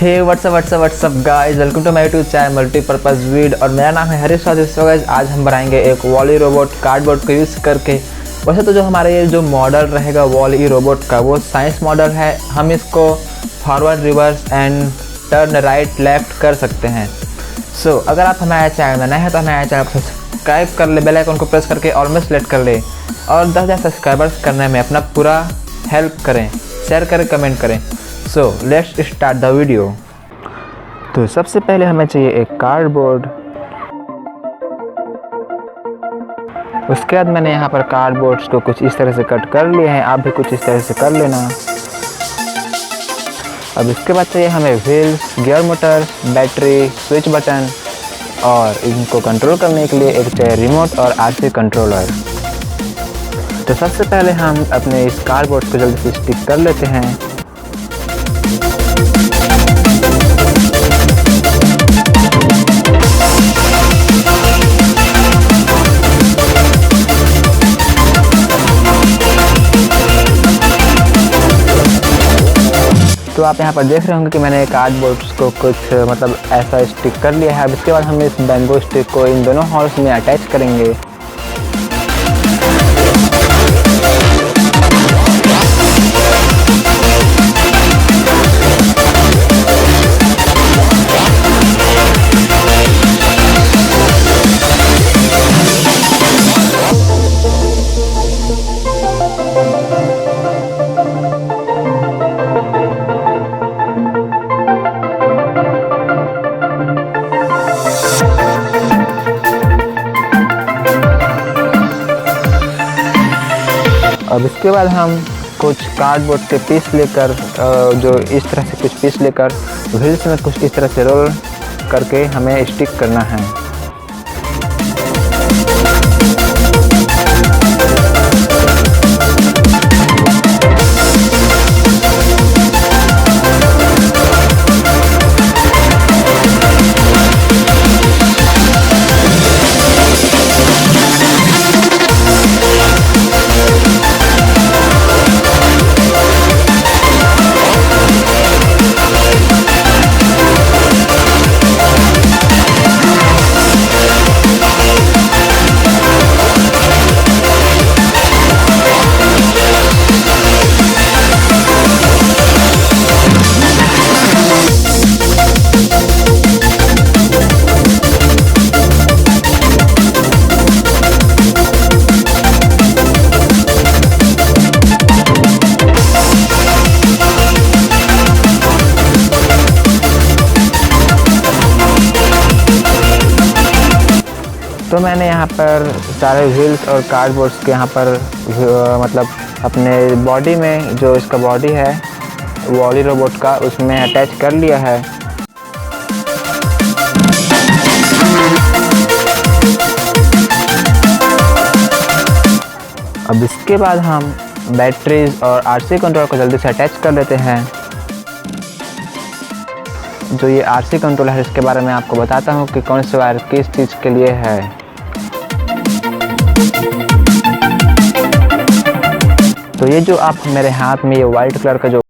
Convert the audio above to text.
Hey what's up guys, welcome to my YouTube channel multipurpose और मेरा नाम है हरीश चौधरी। आज हम बनाएंगे एक वॉली रोबोट कार्डबोर्ड को यूज़ करके। वैसे तो जो हमारे ये जो मॉडल रहेगा वॉली रोबोट का वो साइंस मॉडल है। हम इसको forward, reverse and turn right left कर सकते हैं। सो अगर आप हमारे चैनल में नए हैं तो हमारे चैनल को सब्सक्राइब कर ले, बेल आइकन को प्रेस करके ऑल में सेलेक्ट कर ले और 10,000 सब्सक्राइबर्स करने में अपना पूरा हेल्प करें, शेयर करें, कमेंट करें। So let's start the video. तो सबसे पहले हमें चाहिए एक कार्डबोर्ड। उसके बाद मैंने यहाँ पर कार्डबोर्ड्स को कुछ इस तरह से कट कर लिए हैं, आप भी कुछ इस तरह से कर लेना। अब इसके बाद चाहिए हमें wheels, gear motor, battery, switch button और इनको कंट्रोल करने के लिए एक चाहिए रिमोट और आरसी कंट्रोलर। तो सबसे पहले हम अपने इस कार्डबोर्ड को जल्दी से स्टिक कर लेते हैं। तो आप यहाँ पर देख रहे होंगे कि मैंने कार्डबोर्ड्स को कुछ ऐसा स्टिक कर लिया है। अब इसके बाद हम इस बैम्बू स्टिक को इन दोनों हॉल्स में अटैच करेंगे। अब इसके बाद हम कुछ कार्डबोर्ड के पीस लेकर जो इस तरह से कुछ पीस लेकर व्हील्स में कुछ इस तरह से रोल करके हमें स्टिक करना है। तो मैंने यहाँ पर सारे व्हील्स और कार्डबोर्ड्स के यहाँ पर अपने बॉडी में जो इसका बॉडी है वॉली रोबोट का उसमें अटैच कर लिया है। अब इसके बाद हम बैटरीज और आरसी कंट्रोलर को जल्दी से अटैच कर लेते हैं। जो ये आरसी कंट्रोलर है इसके बारे में आपको बताता हूँ कि कौन से वायर किस चीज़ के लिए है। तो ये जो आप मेरे हाथ में ये वाइट कलर का जो